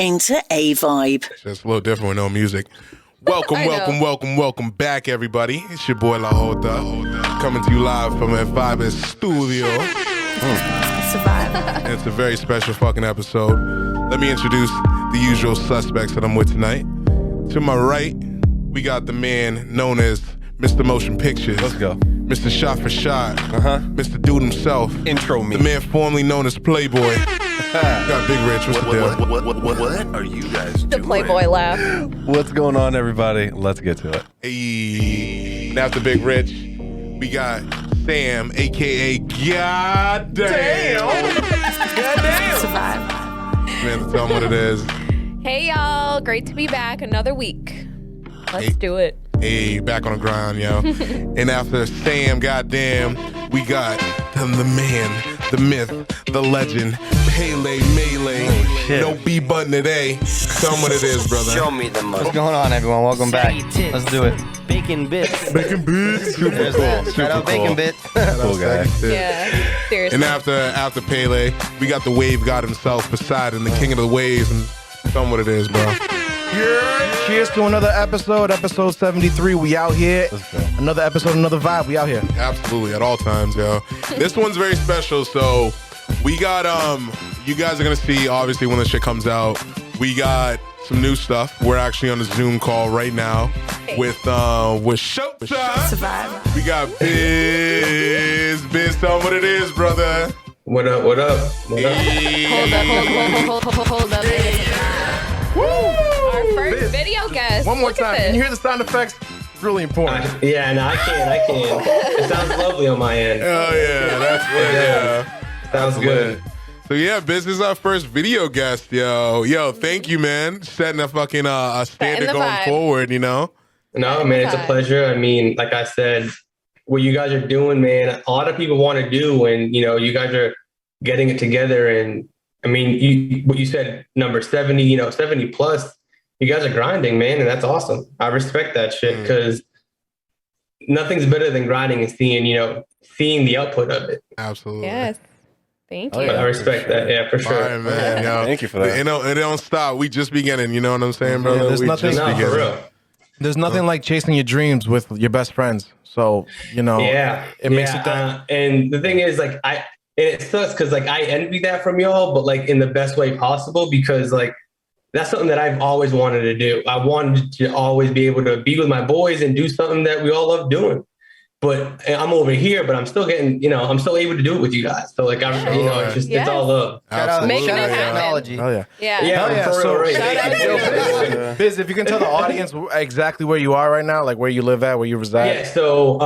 Enter A Vibe. Just a little different with no music. Welcome back, everybody. It's your boy La Jota, coming to you live from a Vibe studio. Survive. And it's a very special fucking episode. Let me introduce the usual suspects that I'm with tonight. To my right, we got the man known as Mr. Motion Pictures. Let's go. Mr. Shot for Shot. Mr. Dude himself. Intro me. The man formerly known as Playboy. Got Big Rich. What's the deal? What are you guys doing? The Playboy laugh. What's going on, everybody? Let's get to it. Hey. And after Big Rich, we got Sam, a.k.a. Goddamn. Survive. Man, tell them what it is. Hey, y'all. Great to be back. Another week. Let's Hey. do it. Hey, back on the grind, yo. And after Sam, goddamn, we got the man, the myth, the legend, Pele Melee. shit. No B button today. Tell them what it is, brother. Show me the money. What's going on, everyone? Welcome back. Let's do it. Bacon bits. Bacon Bits. Super There's cool. that. Super Shout out Bacon cool. Bit. Cool guy. Yeah. Seriously. And after Pele, we got the wave god himself, Poseidon, the king of the waves. And tell them what it is, bro. Cheers to another episode 73. We out here. Let's go. Another episode, another vibe. We out here. Absolutely, at all times, yo. This one's very special, so we got you guys are gonna see obviously when this shit comes out. We got some new stuff. We're actually on a Zoom call right now with Showtime. Survive. We got Biz. Tell them what it is, brother. What up? What up? What up? Hold up. Our first video guest. One more Look at time. this. Can you hear the sound effects? It's really important. Yeah, no, I can. It sounds lovely on my end. Oh yeah, that's good. Yeah. Sounds good. So yeah, Biz is our first video guest, yo. Yo, thank you, man. Setting a fucking a standard the going vibe. forward, you know. No, man, it's a pleasure. I mean, like I said, what you guys are doing, man, a lot of people want to do, and you guys are getting it together. And I mean, what you said, number 70, 70 plus. You guys are grinding, man, and that's awesome. I respect that shit because nothing's better than grinding and seeing the output of it. Absolutely. Yes. Thank Oh, you. But I respect that, yeah, for sure. Fire, man. Yo. Thank you for that. It don't stop. We just beginning. You know what I'm saying, brother? there's we nothing- just No, beginning. for real. There's nothing like chasing your dreams with your best friends. So, Yeah, it makes it that. and the thing is, like, it sucks because like I envy that from y'all, but like in the best way possible because like that's something that I've always wanted to do. I wanted to always be able to be with my boys and do something that we all love doing. But I'm over here, but I'm still getting, I'm still able to do it with you guys. So like it's just Yes. it's all love. Shout out, Making shout it out happen. technology. Oh, yeah. Yeah. Yeah, Hell yeah. for real, So, right? shout out to you. Biz, if you can tell the audience exactly where you are right now, like where you live at, where you reside. Yeah, so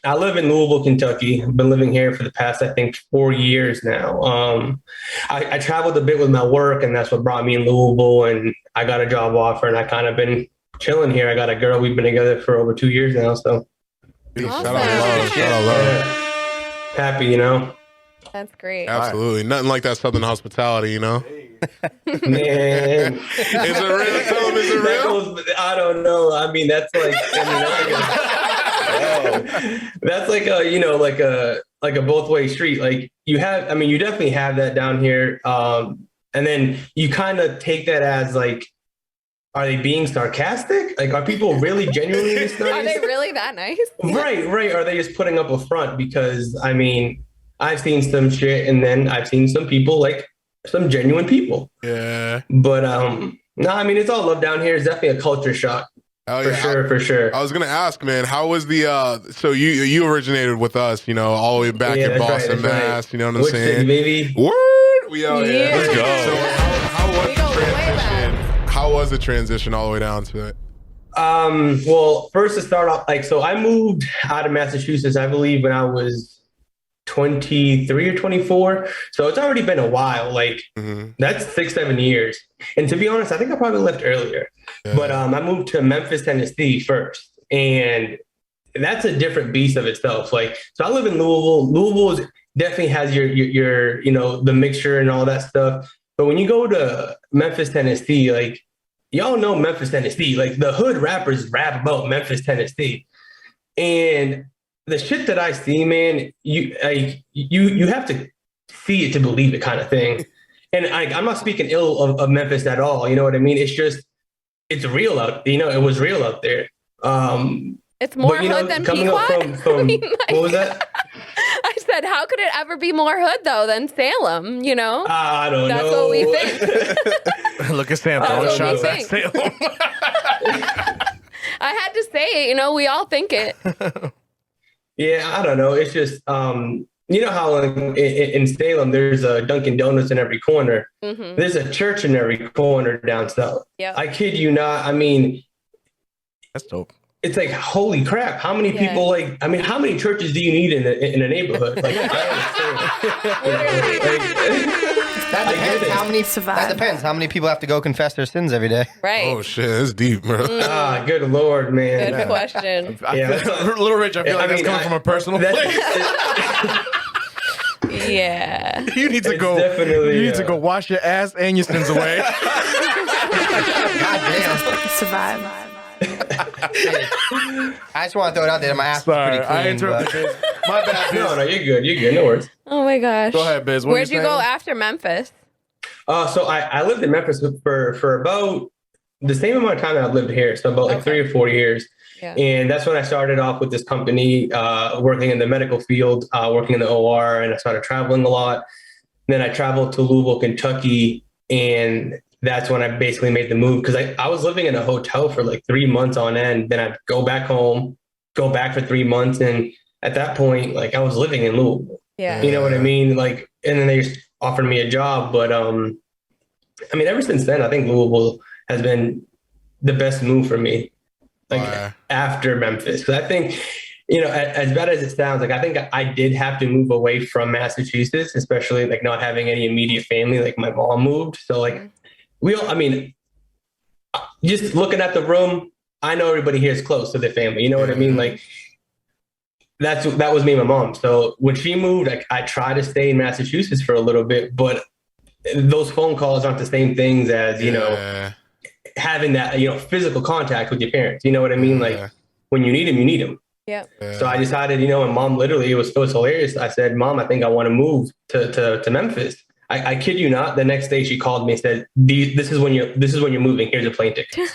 I live in Louisville, Kentucky. I've been living here for the past, I think, 4 years now. I traveled a bit with my work, and that's what brought me in Louisville. And I got a job offer, and I kind of been chilling here. I got a girl. We've been together for over 2 years now, so Shout out Awesome. love. Shout out love. happy, That's great. Absolutely. Nothing like that Southern hospitality, you know? Man. Is it real? Tell them, is it That real? goes, I don't know. I mean, that's like, that's like a both way street. Like you definitely have that down here. And then you kind of take that as like, are they being sarcastic? Like, are people really genuinely this nice? Are they really that nice? Right. Are they just putting up a front? Because I mean, I've seen some shit, and then I've seen some people, like some genuine people. Yeah. But no, I mean, it's all love down here. It's definitely a culture shock. Oh, For yeah. sure, for sure. I was gonna ask, man, how was the so you originated with us, all the way back Yeah, in that's right, Boston, that's right. Mass, you know what I'm Which saying? city, baby? Word! We out here. Yeah. Let's go. So how was We the go way transition? How was the transition all the way down to it? Well, first to start off, so I moved out of Massachusetts, I believe, when I was 23 or 24. So it's already been a while. Like that's 6-7 years. And to be honest, I think I probably left earlier. Yeah. But I moved to Memphis, Tennessee first, and that's a different beast of itself. Like, so I live in Louisville. Louisville definitely has your the mixture and all that stuff. But when you go to Memphis, Tennessee, like y'all know Memphis, Tennessee, like the hood rappers rap about Memphis, Tennessee, and the shit that I see, man, you have to see it to believe it, kind of thing. and I'm not speaking ill of Memphis at all. You know what I mean? It's just, it's real out. You know, it was real out there. It's more but, you know, hood than coming up Pequot. from I mean, like, what was that? I said, how could it ever be more hood though than Salem? You know, I don't that's know. what we think. Look at Sam That's throwing what shots we at think. Salem. I had to say it. You know, we all think it. Yeah, I don't know. It's just, you know how in Salem there's a Dunkin' Donuts in every corner. Mm-hmm. There's a church in every corner down south. Yeah. I kid you not. I mean, That's dope. it's like, holy crap! How many people like? I mean, how many churches do you need in a neighborhood? Like, That depends how many. Survive. That depends how many people have to go confess their sins every day. Right. Oh shit, that's deep, bro. Good lord, man. Good question. Little Rich, I feel like that's coming from a personal place. Yeah. You need to It's go. definitely, You need to go wash your ass and your sins away. God damn. Survive. I just want to throw it out there. My ass is Sorry, pretty clean. I interrupted. but- My bad. Biz. No, you're good. You're good. No worries. Oh my gosh. Go ahead, Biz. What Where'd you you go saying? after Memphis? So I lived in Memphis for about the same amount of time that I've lived here. So about like 3 or 4 years. Yeah. And that's when I started off with this company, working in the medical field, working in the OR, and I started traveling a lot. Then I traveled to Louisville, Kentucky, and that's when I basically made the move because I was living in a hotel for like 3 months on end. Then I'd go back home, go back for 3 months. And at that point, like I was living in Louisville. Yeah. You know what I mean? Like, and then they just offered me a job. But I mean, ever since then, I think Louisville has been the best move for me. Like after Memphis, because I think, you know, as bad as it sounds, like I think I did have to move away from Massachusetts, especially like not having any immediate family. Like my mom moved, so like I mean, just looking at the room, I know everybody here is close to their family. You know what I mean? Like that was me and my mom. So when she moved, like I tried to stay in Massachusetts for a little bit, but those phone calls aren't the same things as you know. Having that, you know, physical contact with your parents, you know what I mean? Like when you need them, you need them. Yeah. So I decided, you know, and mom literally, it was hilarious. I said, Mom, I think I want to move to Memphis. I kid you not. The next day she called me and said, this is when you're moving. Here's a plane ticket.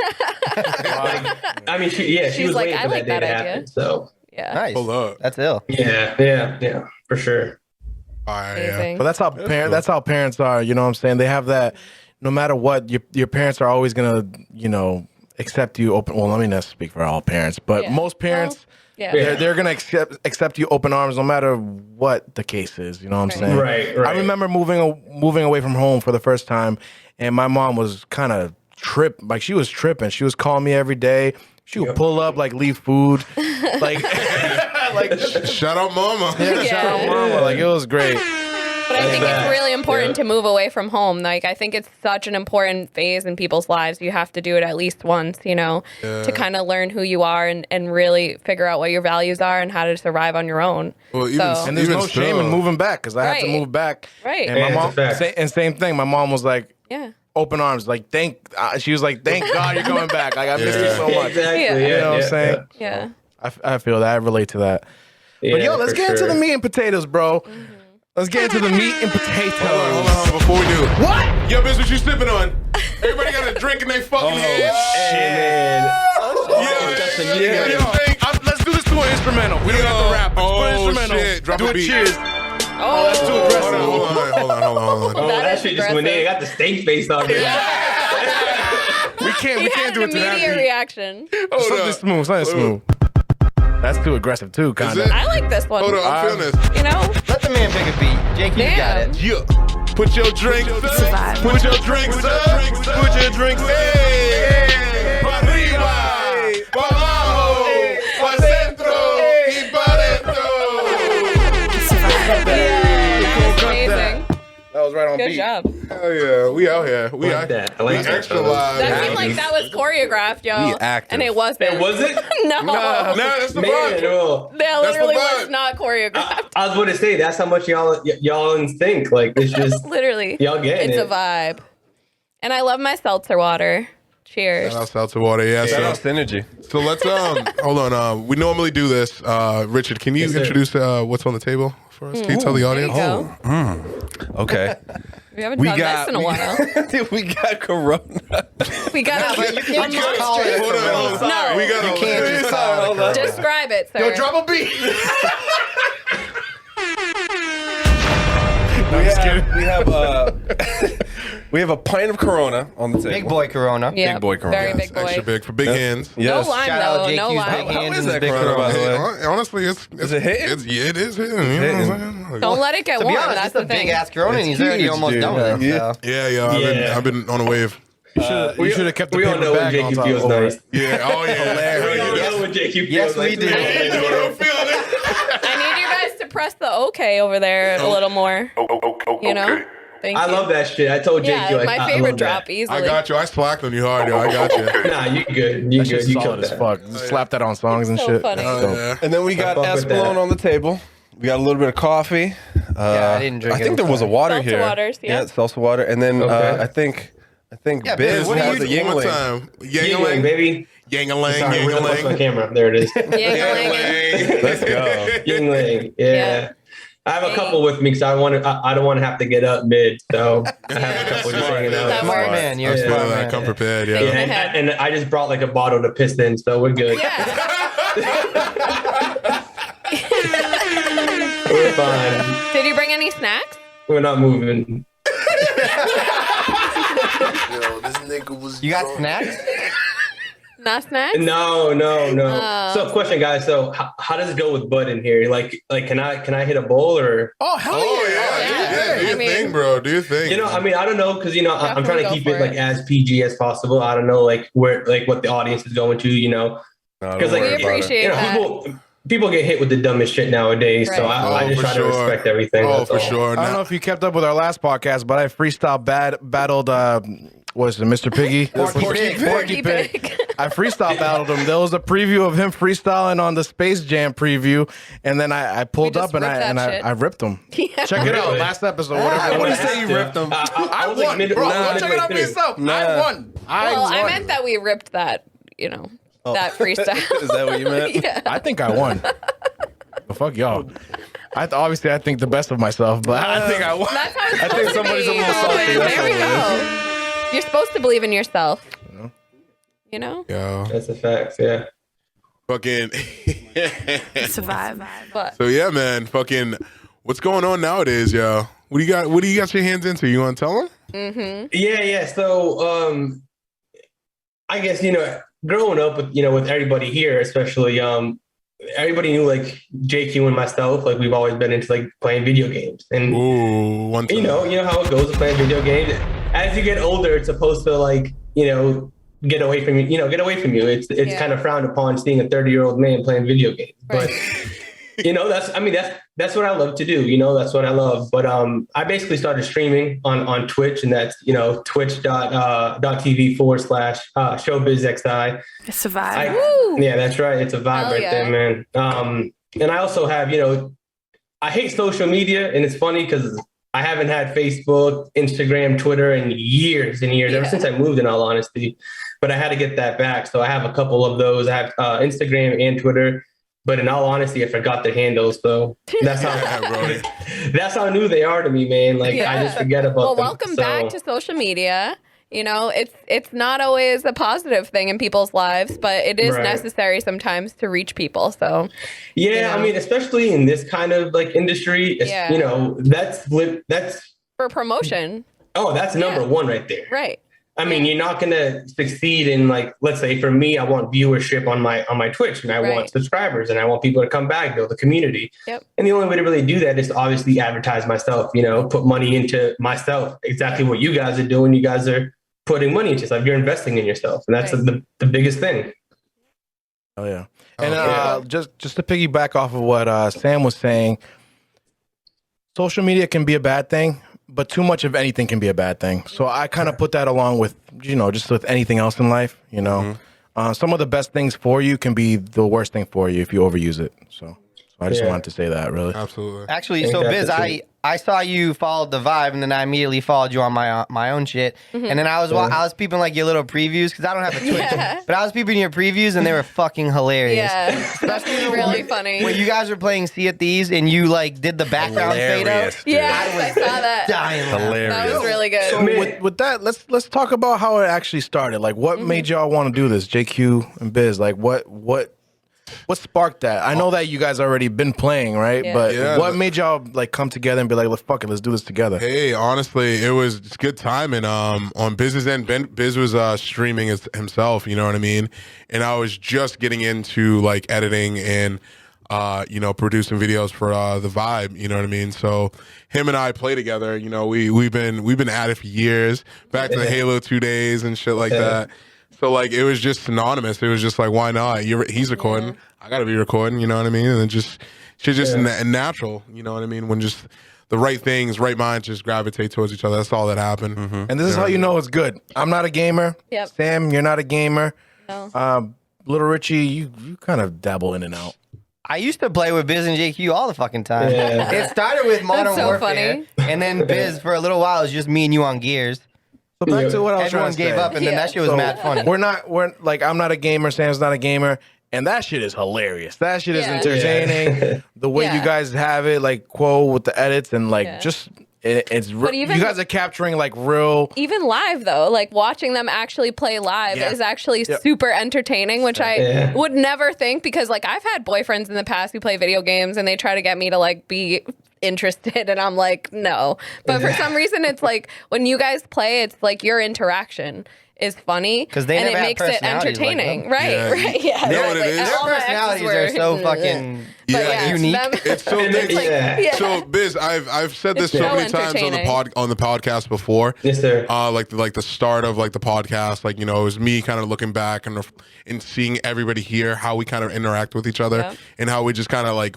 I mean, she was like, waiting I for like that day that to idea. happen. So Yeah. Nice. Hold up. That's ill. yeah, for sure. All right, Amazing. But that's how parents are. You know what I'm saying? They have that. No matter what, your parents are always gonna, you know, accept you open. Well, let me not speak for all parents, but Yeah. most parents, Yeah. they're gonna accept you open arms, no matter what the case is. You know what I'm saying? Right. I remember moving away from home for the first time, and my mom was kind of she was tripping. She was calling me every day. She would pull up, like leave food, like Shout out, mama. shout out mama. Like it was great. But I think it's really important to move away from home. Like, I think it's such an important phase in people's lives. You have to do it at least once, you know, to kind of learn who you are and really figure out what your values are and how to survive on your own. Well, And there's even no shame in still- moving back because I had to Right. move back. Right. And my Yeah, mom, it's a fact. and same thing. My mom was like, Yeah. open arms. Like, she was like, thank God you're coming back. Like, I miss you so much. Exactly. Yeah. You know what I'm saying? Yeah. I feel that. I relate to that. But yo, let's for get into sure. the meat and potatoes, bro. Let's get into the meat and potatoes. Hold on, before we do. What? Yo, bitch, what you sipping on? Everybody got a drink in their fucking hand. Let's do this to an instrumental. We don't have to rap. Let's put an Oh, instrumental. shit. Drop do a a beat. cheers. Oh, Let's do Hold aggressive. on. Oh, That that is shit just went in. I got the steak face on there. We can't he had do an it to that immediate beat. reaction. Something smooth. That's too aggressive too, kind it? of. I like this one. Hold on, I'm feeling this. You know? Let the man pick a beat. Jake, you got Damn. it. Yeah. Put your drinks up. Survive. Put your drinks up. Put your drinks up. Hey. Pa arriba. Pa abajo. Pa centro. Y pa dentro. That's amazing. That was right on Good beat. job. Hell yeah. We out here. We like out that. I like we that, extra fellas. live. That seemed like that was choreographed, yo. We active. And it wasn't. It was it? No. Nah, that's the Man, vibe. well, That That's the literally vibe. was not choreographed. I was going to say that's how much y'all in sync. Like it's just Literally. y'all getting It's it. a vibe. And I love my seltzer water. Cheers. Shout out Seltzer water. Yeah. Shout So, out Synergy. so let's hold on. We normally do this. Richard, can you Yes, sir. introduce what's on the table for us? Can you tell the There you audience? go. Okay. We haven't We done got- this in a while. we got Corona. We got but you can't just call it Hold on, hold on. No. We got You can't just call it Corona. Describe it, sir. Yo, drop a beat. We have a pint of Corona on the table. Big boy Corona. Yeah, Big boy Corona. Very big boy. Extra big for big hands. Yes. No lime, Shout out though. JQ's No big lime. hands is and that big Corona, by the Corona. way? Honestly, it's Is it hitting? it is hitting. You know what I'm saying? Don't let it get To warm. be honest, That's it's a the thing. big ass Corona, and he's already huge, almost dude. done with it. Yeah. So. Yeah. I've been on a wave. You should have kept the We all paper know when bag on JQ top. feels over nice. it. Yeah. Oh yeah. We all know when JQ feels Yes, we like. do. I need you guys to press the OK over there a little more. You know? Thank I you. love that shit. I told JQ. Yeah, like, my I favorite love drop that. easily. I got you. I slacked on you hard, yo. I got you. Nah, you good. You That shit's good. You solid killed as that. fuck. Just slap that on songs and So shit. funny. Oh, yeah. And then we got fuck with Espolon that. on the table. We got a little bit of coffee. I didn't drink I think it, there was a water Seltzer here. waters, yeah. Salsa water. And then Okay. I think Yeah, Biz what are has you a doing? One more Yingling. time. Yingling, Yangaling. baby. Yangaling. Sorry, we're on my Yangaling. camera. There it is. Yingling. Let's go. Yingling. Yeah. Yeah. I have a couple with me because I don't want to have to get up mid, so I have a couple just hanging out. That Smart works. man. You're a I feel smart that. man. Come prepared. Yeah, Yeah. and I just brought like a bottle to piston, so we're good. Yeah. We're fine. Did you bring any snacks? We're not moving. You got snacks? Not snacks? No. Oh. So, question, guys. So, how does it go with Bud in here? Like, can I hit a bowl or? Oh, hell Oh yeah. yeah. Do I your mean- thing, bro. Do your thing. You know, I mean, I don't know because I'm trying to Definitely keep go it for like it. as PG as possible. I don't know like what the audience is going to. You know, No, don't 'Cause, like, worry We about it. appreciate that. people get hit with the dumbest shit nowadays. So Right. I just for try sure. to respect everything. Oh, that's for all. sure. I don't know Now, if you kept up with our last podcast, but I freestyle battled, what is it, Mr. Piggy? Porky Pig. I freestyle battled him. There was a preview of him freestyling on the Space Jam preview, and then I pulled We up just and ripped that I shit. I ripped him. Yeah. Check it out, Really? last episode, I whatever. wouldn't have say you to. ripped them. I was won, like mid- bro. nah, Go check it out for midway through. yourself. Nah. I won. Well, I won. meant that we ripped that, that freestyle. Is that what you meant? Yeah. I think I won. But fuck y'all. Obviously I think the best of myself, but I think I won. That's how it's I think supposed to somebody's a be. little salty. There That's we all it go. You're supposed to believe in yourself. You know? yo, That's a fact. Yeah. fucking. Survive. But So yeah, man. Fucking. What's going on nowadays, yo? What do you got? What do you got your hands into? You want to tell them? Yeah. So, I guess growing up with everybody here, especially everybody knew like JQ and myself, like we've always been into like playing video games, and Ooh, one time. you know how it goes with playing video games. As you get older, it's supposed to like get away from you. Get away from you. It's Yeah. kind of frowned upon seeing a 30-year-old man playing video games, but. That's what I love to do. That's what I love. But I basically started streaming on Twitch, and that's twitch.tv/showbizxi. Survive. Woo! Yeah, that's right. It's a vibe Hell right yeah. there, man. And I also have, I hate social media, and it's funny because I haven't had Facebook, Instagram, Twitter in years and years, ever Yeah. since I moved, in all honesty. But I had to get that back. So I have a couple of those. I have Instagram and Twitter. But in all honesty, I forgot their handles. So that's how new they are to me, man. Like I just forget about Well, them. welcome back to social media. It's not always a positive thing in people's lives, but it is Right. necessary sometimes to reach people. So Yeah, I mean, especially in this kind of like industry, it's, Yeah. that's for promotion, that's number Yeah. one right there. right? I mean, you're not gonna succeed in like, let's say for me, I want viewership on my Twitch, and I Right. want subscribers, and I want people to come back, build a community. Yep. And the only way to really do that is to obviously advertise myself. Put money into myself. Exactly what you guys are doing. You guys are putting money into yourself. You're investing in yourself, and that's Right. the biggest thing. Oh yeah. And yeah. just to piggyback off of what Sam was saying, social media can be a bad thing, but too much of anything can be a bad thing. So I kind of put that along with just with anything else in life. Some of the best things for you can be the worst thing for you if you overuse it. So I just Yeah. wanted to say that, really. Absolutely. Actually, Think so that's Biz, the I truth. I saw you followed the Vibe, and then I immediately followed you on my own shit. And then I was peeping like your little previews because I don't have a Twitch, Yeah. but I was peeping your previews, and they were fucking hilarious. Yeah, that's really funny. When you guys were playing Sea of Thieves and you like did the background fade out, Hilarious, dude. Yeah, I saw that. dying. Hilarious. That was really good. So with that, let's talk about how it actually started. Like, what made y'all want to do this, JQ and Biz? Like, what sparked that? I know that you guys already been playing, right? Yeah. But Yeah. what made y'all like come together and be like, let's fuck it, let's do this together? Hey, honestly, it was just good timing. On Biz's end, Biz was streaming himself. You know what I mean? And I was just getting into like editing and producing videos for the Vibe. You know what I mean? So him and I play together. You know, we've been at it for years. Back to the Halo 2 days and shit like that. So like it was just synonymous. It was just like, why not? He's recording. I gotta be recording. You know what I mean? And it just natural. You know what I mean? When just the right things, right minds just gravitate towards each other. That's all that happened. And this is how you know it's good. I'm not a gamer. Yep. Sam, you're not a gamer. No. Little Richie, you kind of dabble in and out. I used to play with Biz and JQ all the fucking time. Yeah. It started with Modern so Warfare, and then Biz for a little while it was just me and you on Gears. So back to what I was Everyone trying to gave say. up, and then that shit was So, mad funny. We're like, I'm not a gamer, Sam's not a gamer, and that shit is hilarious. That shit is Yeah. entertaining. The way Yeah. you guys have it, like Quo with the edits and like Yeah. just it's But even- you guys are capturing like real. Even live though, like watching them actually play live Yeah. is actually super entertaining, which I Yeah. would never think because like I've had boyfriends in the past who play video games and they try to get me to like be interested and I'm like, no. But for some reason it's like when you guys play, it's like your interaction is funny 'Cause they and never it have makes it personalities like entertaining. them. Right, Yeah. right. Yeah. You know what it Like, is? Their all my exes personalities are so were- fucking But Yeah. unique. them- It's so it's like, Yeah. So Biz, I've said this It's so so many times entertaining. on the podcast before. Yes, sir. Like the start of like the podcast, like it was me kind of looking back and seeing everybody here, how we kind of interact with each other, Yeah. and how we just kind of like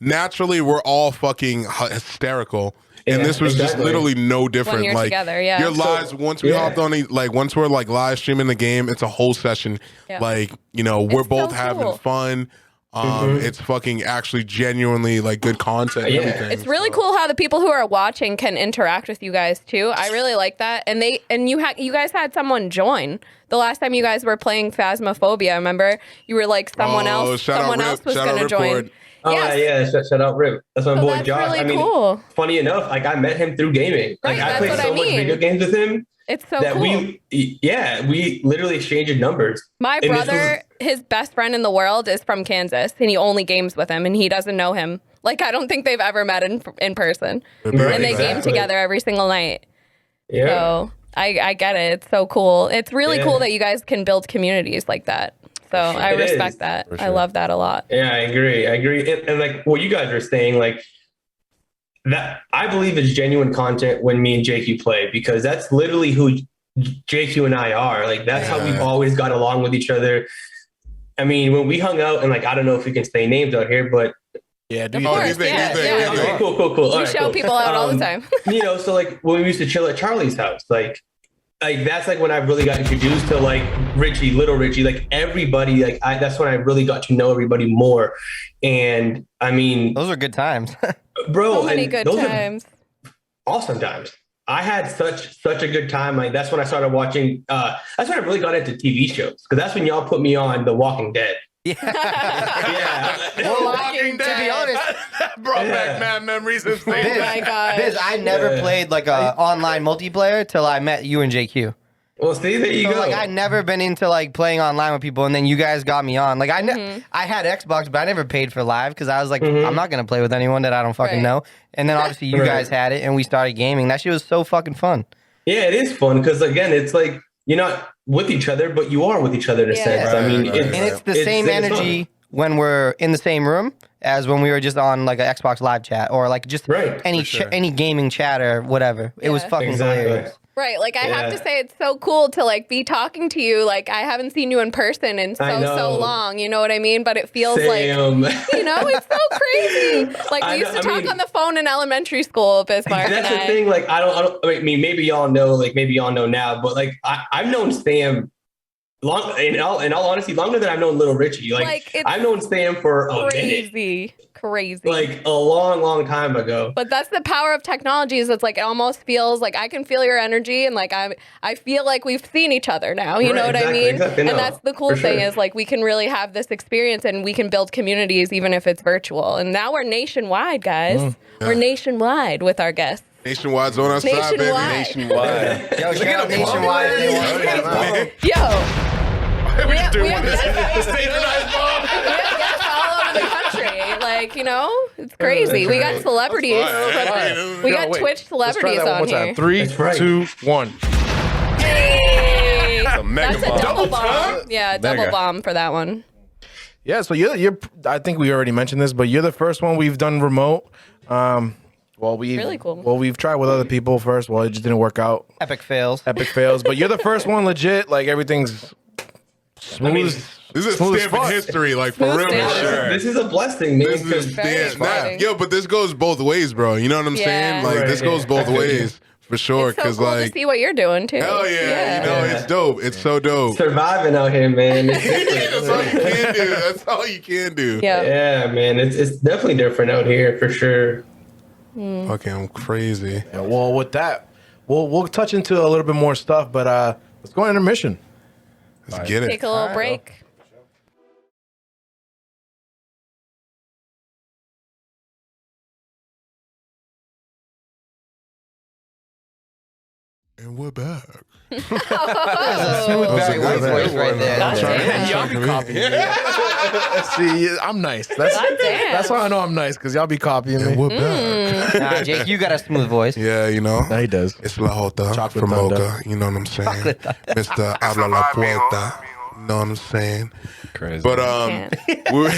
naturally we're all fucking hysterical. And Yeah, this was just exactly. literally no different. you're like together, yeah. your lives. Once we hopped on, once we're like live streaming the game, it's a whole session. Yeah. Like we're It's both so having cool. fun. It's fucking actually genuinely like good content. And Yeah. everything. It's really cool how the people who are watching can interact with you guys too. I really like that. And you guys had someone join the last time you guys were playing Phasmophobia. Remember, you were like someone else. shout out Someone Rip, else was shout out going to join. Ripcord. Oh, Yes. yeah, shout out Rip. That's my So boy that's Josh. really I mean, cool. funny enough, like I met him through gaming. Right, Like I that's played what so I much mean. video games with him It's so that cool. we literally exchanged numbers. My And this brother, his best friend in the world is from Kansas, and he only games with him, and he doesn't know him. Like I don't think they've ever met in person, Right, and they game exactly. together every single night. Yeah. So I get it. It's so cool. It's really Yeah. cool that you guys can build communities like that. So I It respect is. that. I love that a lot. Yeah, I agree. And like what you guys are saying, like that, I believe is genuine content when me and JQ play because that's literally who JQ and I are. Like that's how we've always got along with each other. I mean, when we hung out and like I don't know if we can say names out here, but Yeah, do Of you course, think? think- yeah, you think- yeah. you think- okay, cool. All We right, show cool. people out all the time. So like when we used to chill at Charlie's house, like that's like when I really got introduced to like Richie, little Richie, like everybody. Like that's when I really got to know everybody more. And I mean, Those are good times. bro, So many and good those are times. awesome times. I had such a good time. Like that's when I started watching. That's when I really got into TV shows because that's when y'all put me on The Walking Dead. Yeah. Walking To be honest, Brought Yeah. back mad memories of Oh things. my god. Biz, I never Yeah. played like a online multiplayer till I met you and JQ. Well, see, there you So go. like I never been into like playing online with people, and then you guys got me on. Like I Mm-hmm. I had Xbox, but I never paid for live because I was like, Mm-hmm. I'm not gonna play with anyone that I don't fucking Right. know. And then obviously you Right. guys had it, and we started gaming. That shit was so fucking fun. Yeah, it is fun because again, it's like you're not with each other, but you are with each other in a Yeah. sense. I mean, Right, right, And it's the same it's energy when we're in the same room as when we were just on like an Xbox live chat or like just Right, any for sure. any gaming chat or whatever. It was Yeah. fucking Exactly. hilarious. Right. Like I have Yeah. to say it's so cool to like be talking to you. Like I haven't seen you in person in I so know. long. You know what I mean? But it feels like Sam. it's so crazy. Like we I used know- to I talk mean- on the phone in elementary school, Bismarck and That's the I. thing. Like I mean, maybe y'all know. Like maybe y'all know now, but like I've known Sam in all honesty, longer than I've known Little Richie. Like, it's I've known Sam for a minute, crazy. like a long time ago. But that's the power of technology. Is it's like it almost feels like I can feel your energy, and like I feel like we've seen each other now. You Right, know what I exactly, mean? exactly. No, and that's the cool for thing sure. is like we can really have this experience, and we can build communities even if it's virtual. And now we're nationwide, guys. We're nationwide with our guests. Nationwide's on our side, baby. Nationwide. Yo, shout out Nationwide. We just do we one. have Synchronized bomb. We have guests all over the country. Like, you know, it's crazy. We got celebrities. Fine. We got Wait, Twitch let's try celebrities that one on more time. here. 3, That's right. 2, 1. Hey. a mega That's a bomb. double bomb. Yeah, double Mega. bomb for that one. Yeah, so you're. I think we already mentioned this, but you're the first one we've done remote. Really cool. Well, we've tried with other people first. Well, it just didn't work out. Epic fails. Epic fails. But you're the first one, legit. Like everything's smooth. This is a smooth as stamp in fuck. history, like for Smooth real. stamp. Sure. This is a blessing, man. This is 'cause Very damn. exciting. Yo, but this goes both ways, bro. You know what I'm saying? Yeah. Like Right, this goes yeah. both ways for sure. It's so Because cool like, to see what you're doing too. hell yeah, you know, it's dope. It's so dope. surviving out here, man. It's That's all you different. can do. That's all you can do. Yeah. Yeah, man. It's definitely different out here for sure. Fucking crazy. Yeah, well, with that, we'll touch into a little bit more stuff, but let's go on intermission. Let's get it. Take a little break. And we're back. That's a smooth Barry White voice right there. God damn. Y'all be copying me. See, I'm nice. That's God damn. that's how I know I'm nice, because y'all be copying And me. we're back. Nah, Jake, you got a smooth voice. Yeah, you know. No, he does. It's La Jota Chocolate from Thunder. Mocha. You know what I'm saying? Mr. Habla La Puerta. You know what I'm saying? Crazy. But we're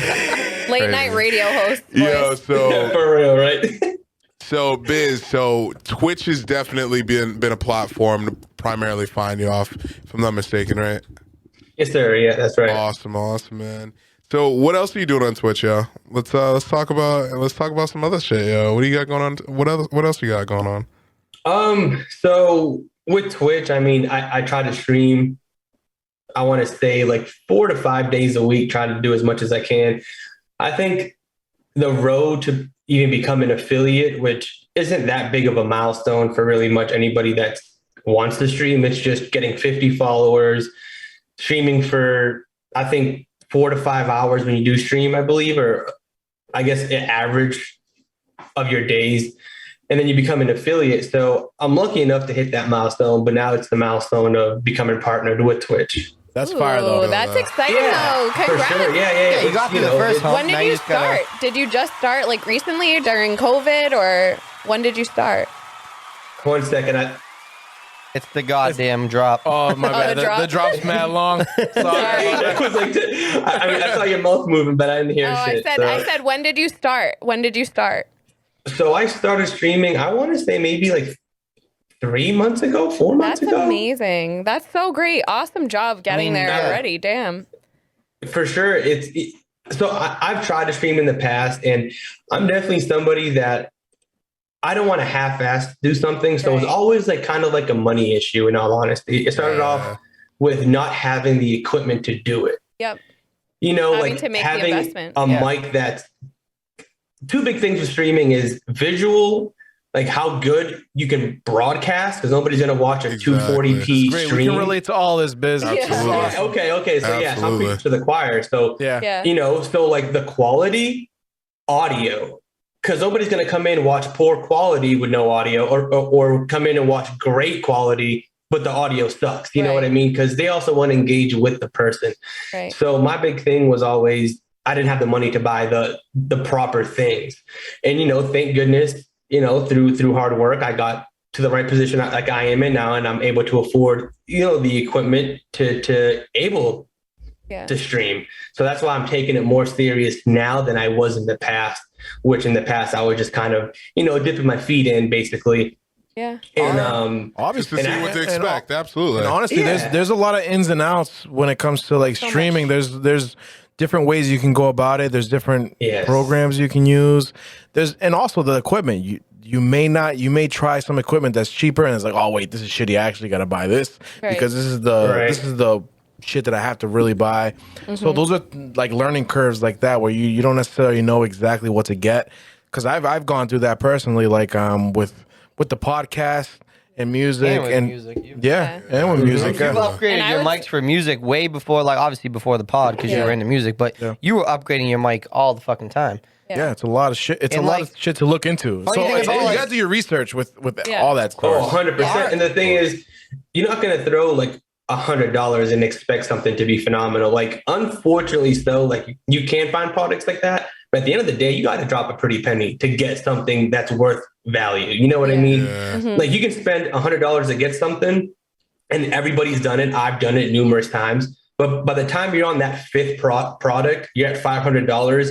Late night radio host. yeah, voice. so For real, right? so Biz, so Twitch has definitely been a platform to primarily find you off, if I'm not mistaken, right? Yes, sir. Yeah, that's right. Awesome, man. So what else are you doing on Twitch, yo? Let's talk about some other shit, yo. What do you got going on? What else you got going on? So with Twitch, I mean, I try to stream. I want to stay like 4 to 5 days a week, try to do as much as I can. I think the road to even become an affiliate, which isn't that big of a milestone for really much anybody that wants to stream. It's just getting 50 followers, streaming for, I think, 4 to 5 hours when you do stream, I believe, or I guess an average of your days. And then you become an affiliate. So I'm lucky enough to hit that milestone, but now it's the milestone of becoming partnered with Twitch. That's fire, though. Ooh, that's exciting though. For Congrats. sure. Yeah. You got through the first hump. When now did you just gotta- start? Did you just start like recently during COVID, or when did you start? 1 second. It's the goddamn drop. Oh, my bad. the drop. The drop's mad long. Sorry. I was like, I mean, I saw your mouth moving, but I didn't hear Oh, shit. I said, when did you start? When did you start? So I started streaming, I want to say maybe like 3 months ago, 4 months That's ago. amazing. That's so great. Awesome job getting there yeah. already. Damn. For sure. So I've tried to stream in the past, and I'm definitely somebody that I don't want to half-ass do something. So it's Right. always like kind of like a money issue, in all honesty. It started off with not having the equipment to do it. Yep. You know, Having like to make the having investment. a Yeah. mic that's two big things with streaming is visual, like how good you can broadcast, because nobody's going to watch a Exactly. 240p Great. stream. We can relate to all this, Biz. Absolutely. Yeah, okay. So yeah, I'm Absolutely. preaching to the choir. So Yeah. Yeah. you know, so like the quality audio, because nobody's going to come in and watch poor quality with no audio, or come in and watch great quality, but the audio sucks. You know what I Right. mean? Because they also want to engage with the person. Right. So my big thing was always, I didn't have the money to buy the proper things. And, you know, thank goodness, you know, through hard work, I got to the right position like I am in now, and I'm able to afford, you know, the equipment to able Yeah. to stream. So that's why I'm taking it more serious now than I was in the past, which in the past I was just kind of, you know, dipping my feet in basically. Yeah. And Just Obviously, to see what to expect. Absolutely. And honestly, Yeah. there's a lot of ins and outs when it comes to like streaming. There's different ways you can go about it. There's different Yes. programs you can use. And also the equipment. You may try some equipment that's cheaper and it's like, oh wait, this is shitty. I actually got to buy this Right. because this is Right. the shit that I have to really buy. So those are like learning curves like that where you don't necessarily know exactly what to get. Because I've gone through that personally, like with the podcast and music And with and music. and with music. You've yeah. upgraded And I your was- mics for music way before, like obviously before the pod because you were into music, but you were upgrading your mic all the fucking time. Yeah, it's a lot of shit. It's And, a lot like, of shit to look into. So funny thing you about, like- gotta do your research with Yeah. all that Oh, stuff. 100%. And the thing is, you're not going to throw like $100 and expect something to be phenomenal. Like, unfortunately, so like you can find products like that. But at the end of the day, you got to drop a pretty penny to get something that's worth value. You know what I mean? Like, you can spend $100 to get something, and everybody's done it. I've done it numerous times. But by the time you're on that fifth product, you're at $500.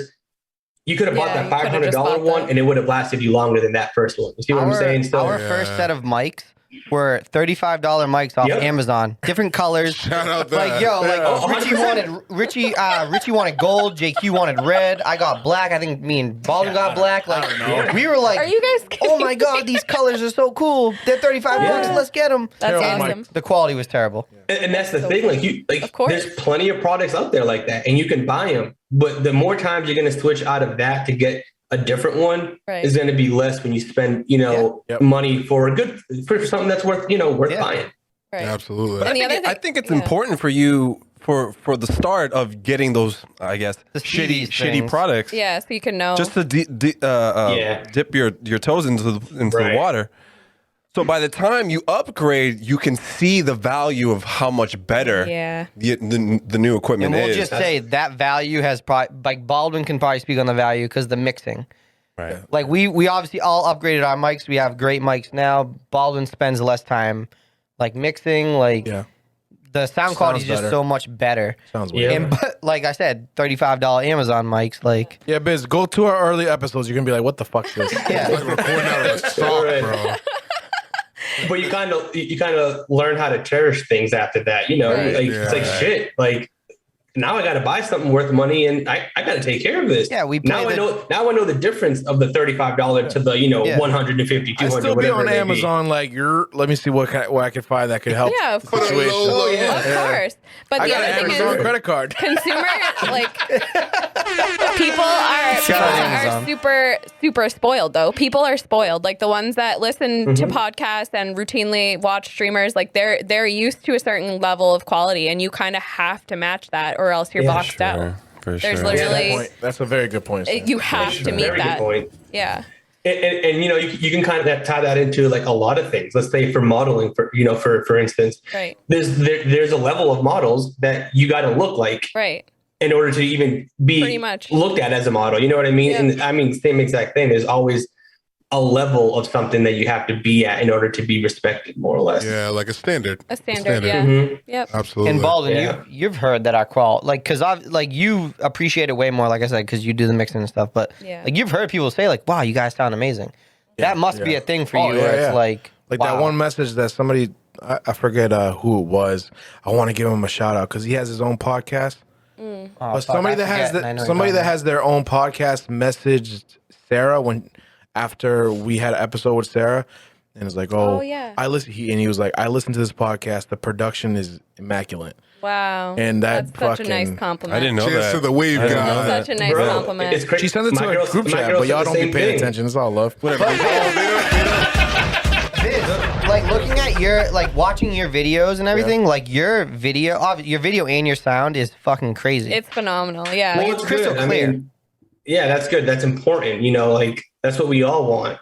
You could have bought Yeah, that you could've just $500 bought one, that. and it would have lasted you longer than that first one. You see what I'm saying? So Our first set of mics were $35 mics off Yep. Amazon, different colors. Shout out Like that. yo, like Oh, Richie wanted gold, JQ wanted red. I got black. I think me and Baldwin got black. Like we were like, Are you guys kidding? oh my god, these colors are so cool. They're $35 bucks. Let's get them. That's Terrible awesome. The quality was terrible. And that's the thing, Of course. there's plenty of products out there like that, and you can buy them. But the more times you're going to switch out of that to get a different one, Right. is going to be less when you spend, Yep. money for for something that's worth, worth Yeah. buying. Right. Absolutely. And the other thing, I think it's yeah. important for you for the start of getting those, I guess, To see these shitty things. products. Yeah, so you can know. Just to dip your toes into the Right. water. So by the time you upgrade, you can see the value of how much better Yeah. the new equipment And we'll is. just say that value has probably, like Baldwin can probably speak on the value because the mixing. right. Like we obviously all upgraded our mics. We have great mics now. Baldwin spends less time like mixing. Like Yeah. the sound quality is just better. so much better. Sounds Yeah. weird. And but like I said, $35 Amazon mics. Like Yeah, Biz, go to our early episodes. You're gonna be like, what the fuck is this? yeah, Like recording out of a sock, Right. bro. But you kind of learn how to cherish things after that. Right. Like it's like Yeah. shit. Like now I got to buy something worth money, and I got to take care of this. Yeah, we now play I know the difference of the $35 to the Yeah. 150, I 200. still be whatever on it may be. Amazon. Like, let me see where I can find that could help. Yeah, of Put a course. low, low. yeah. Of course. But I the got an other thing Amazon is, credit card. consumer like people Shout out are Amazon. super spoiled though. People are spoiled. Like the ones that listen to Mm-hmm. podcasts and routinely watch streamers, like they're used to a certain level of quality, and you kind of have to match that, or else you're boxed out. For There's sure. literally That's a very good point. Sam. you have to meet Very good that. point. Yeah. And you can kind of tie that into like a lot of things. Let's say for modeling, for instance, Right. there's a level of models that you got to look like Right. in order to even be Pretty much. looked at as a model. You know what I mean? Yeah. And I mean, same exact thing. There's always a level of something that you have to be at in order to be respected, more or less. Yeah, like a standard. A standard. Yeah. Mhm. Yep. Absolutely. And Baldwin, Yeah. you've heard that our qual like because I've like you appreciate it way more, like I said, because you do the mixing and stuff. But Yeah. like you've heard people say like, "Wow, you guys sound amazing." That must be yeah. a thing for Oh, you. yeah, Where yeah. it's like Like wow. that one message that somebody, I forget who it was. I want to give him a shout out because he has his own podcast. Oh, But fuck, somebody I that has forget, and I know somebody you're that talking has their own podcast messaged Sarah after we had an episode with Sarah, and it's like, Oh, yeah. I listen. He was like, I listened to this podcast. The production is immaculate. Wow. And that That's such a nice fucking- compliment. I didn't know Cheers that. to the wave I didn't know guy. that. Such a nice Bro, compliment. it's crazy. She sent it to My a girls- group my chat, girls but said y'all the don't be same paying thing. attention. It's all love. Like looking at your like watching your videos and everything, like your video and your sound is fucking crazy. It's phenomenal. Yeah. Like, it's crystal good. clear. Yeah, that's good. That's important. Like that's what we all want.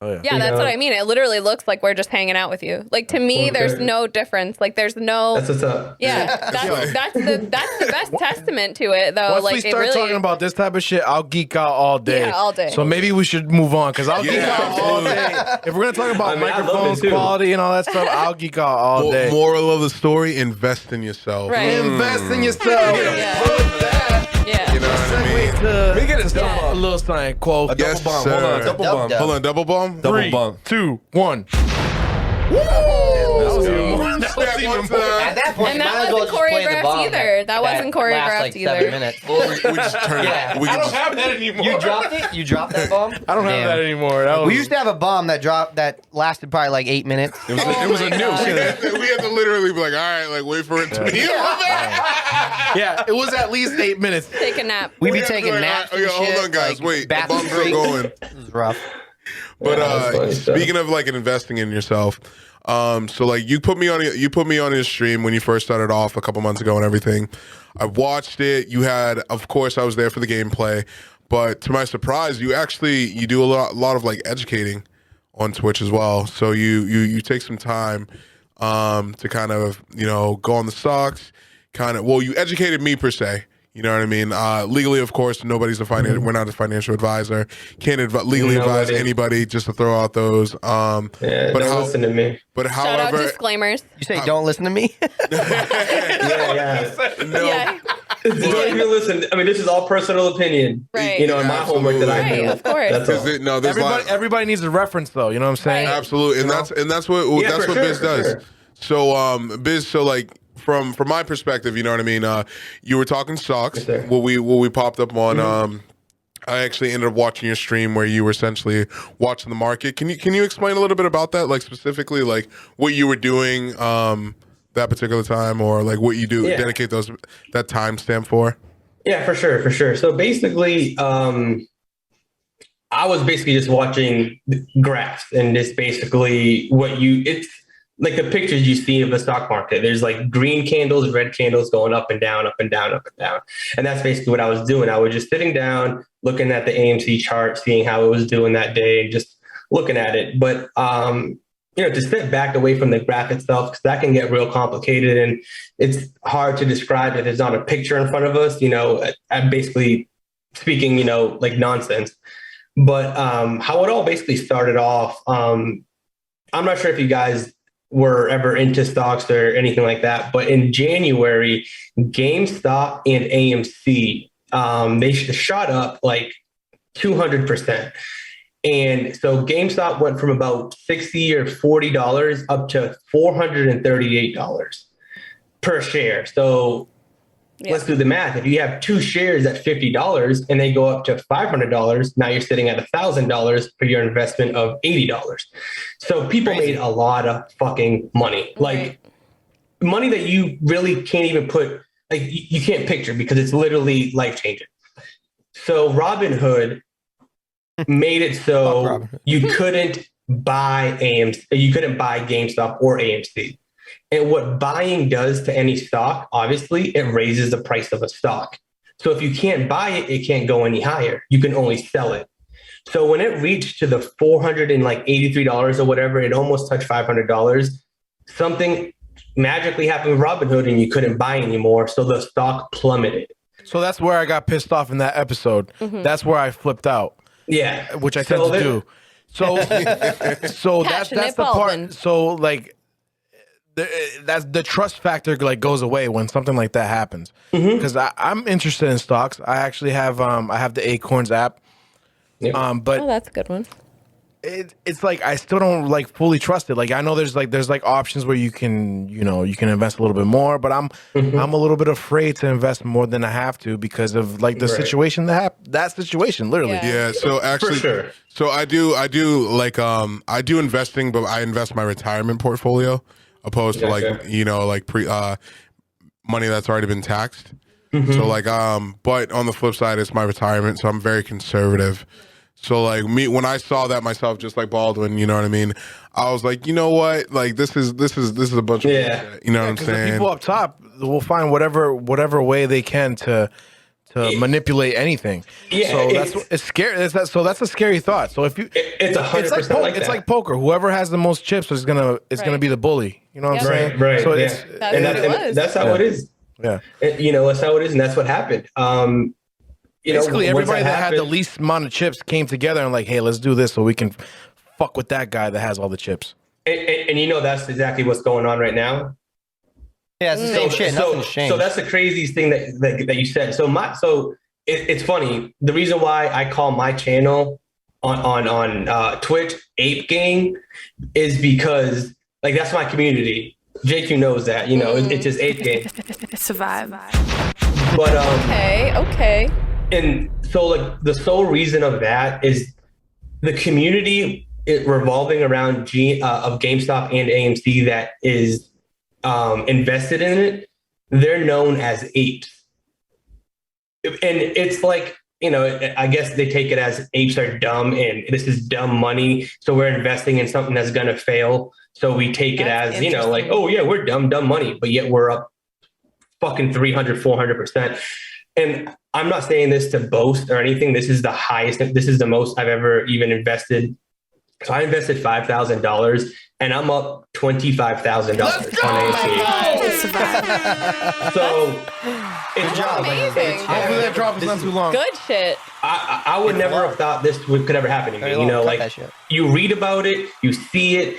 Oh, yeah. Yeah, that's what I mean. It literally looks like we're just hanging out with you. Like to me, there's Okay. no difference. Like there's no. That's what's up. Yeah, that's the best testament to it though. Once like we it start really. talking about this type of shit, I'll geek out all day. Yeah, all day. So maybe we should move on because I'll geek Yeah, out all absolutely. day. If we're gonna talk about I mean, I love microphones it too. quality and all that stuff, I'll geek out all day. Moral of the story: invest in yourself. Right. Invest in yourself. Yeah. You know what I mean? Let me get Yeah. a little sign quote. A double Yes, bomb. sir. Hold on, double bomb. Dub. Hold on, double bomb. Double 3, bomb. 2, 1. That was even more. even At that. that point, And you might that as well wasn't just play the choreographed bomb either. That wasn't lasts choreographed like either. 7 minutes. Or we just turn Yeah. it. We I can don't just, have that anymore. You dropped it? You dropped that bomb? I don't have Damn. that anymore. That was, We used to have a bomb that lasted probably like 8 minutes. it was, Oh it was my a nuke. God. We had to literally be like, all right, like wait for it to be. yeah, it was at least 8 minutes. Take a nap. We'd We be had to taking be like, naps all right, and hold shit. on, guys, like, wait, the bathroom bomb's still breaks. going. It was rough. But that's funny stuff. speaking of like investing in yourself, so like you put me on your stream when you first started off a couple months ago and everything. I watched it. You had, of course, I was there for the gameplay, but to my surprise, you do a lot of like educating on Twitch as well. So you take some time to kind of go on the stocks, you educated me per se. You know what I mean? Legally, of course, nobody's we're not a financial advisor. Can't legally advise anybody, just to throw out those. Yeah, but don't listen to me. But Shout out however, disclaimers. You say don't listen to me? Yeah. Yeah. Don't even listen. I mean, this is all personal opinion. Right. You know, and my homework that I Right, do. of course. That's all. there's Everybody needs a reference, though. You know what I'm saying? Right. absolutely, and that's what Yeah, that's for what sure, Biz for does. sure. So Biz, so like from my perspective, you know what I mean. You were talking stocks. Yes, sir. what we popped up on. I actually ended up watching your stream where you were essentially watching the market. Can you explain a little bit about that, like specifically, like what you were doing that particular time, or like what you do dedicate that time stamp for? Yeah, for sure. So basically, I was basically just watching graphs and just basically it's like the pictures you see of the stock market. There's like green candles, red candles going up and down, up and down, up and down. And that's basically what I was doing. I was just sitting down, looking at the AMC chart, seeing how it was doing that day and just looking at it. But, to step back away from the graph itself, because that can get real complicated and it's hard to describe if there's not a picture in front of us. I'm basically speaking, like nonsense. But how it all basically started off, I'm not sure if you guys were ever into stocks or anything like that, but in January, GameStop and AMC, they shot up like 200%. And so GameStop went from about $60 or $40 up to $438 per share. So let's do the math. If you have 2 shares at $50 and they go up to $500, now you're sitting at $1,000 for your investment of $80. So people made a lot of fucking money, like money that you really can't even put, like you can't picture because it's literally life changing. So Robinhood made it so you couldn't buy you couldn't buy GameStop or AMC. And what buying does to any stock, obviously, it raises the price of a stock. So if you can't buy it, it can't go any higher. You can only sell it. So when it reached to the $483 or whatever, it almost touched $500. Something magically happened with Robinhood and you couldn't buy anymore. So the stock plummeted. So that's where I got pissed off in that episode. That's where I flipped out. Yeah. Which I tend to do. So that's the part. So like that's the trust factor like goes away when something like that happens. Because I'm interested in stocks. I actually have I have the Acorns app. Yep. But that's a good one. It's like I still don't like fully trust it. Like I know there's options where you can invest a little bit more, but I'm a little bit afraid to invest more than I have to because of like the situation that situation literally. Yeah. So actually, so I do like I do investing, but I invest my retirement portfolio opposed to like money that's already been taxed. So like but on the flip side, it's my retirement, so I'm very conservative. So like me, when I saw that myself, just like Baldwin, you know what I mean? I was like, you know what? Like this is a bunch of bullshit, you know what I'm saying? The people up top will find whatever way they can to manipulate anything. Yeah, so it's scary. So that's a scary thought. So if you, it's 100% like it's that. like poker. Whoever has the most chips is gonna be the bully. You know what I'm saying? Right. So that's how it is. Yeah. That's how it is, and that's what happened. Basically, everybody that had the least amount of chips came together and like, hey, let's do this so we can fuck with that guy that has all the chips. And that's exactly what's going on right now. Yeah, it's the same shit. Nothing's changed. So that's the craziest thing that you said. So it's funny. The reason why I call my channel on Twitch Ape Gang is because like that's my community. JQ knows that. You know, it's his eighth game. It's a vibe. But Okay. and so like the sole reason of that is the community revolving around of GameStop and AMC that is invested in it. They're known as apes, and it's like, you know, I guess they take it as apes are dumb and this is dumb money, so we're investing in something that's gonna fail. So we take it as, you know, like, oh yeah, we're dumb money, but yet we're up fucking 300, 400%. And I'm not saying this to boast or anything. This is the highest, this is the most I've ever even invested. So I invested $5,000 and I'm up $25,000 on AMC. It's a vibe. So it's Amazing. Hopefully that drop is not too long. Good shit. I would never have thought this could ever happen to me. You know, like you read about it, you see it,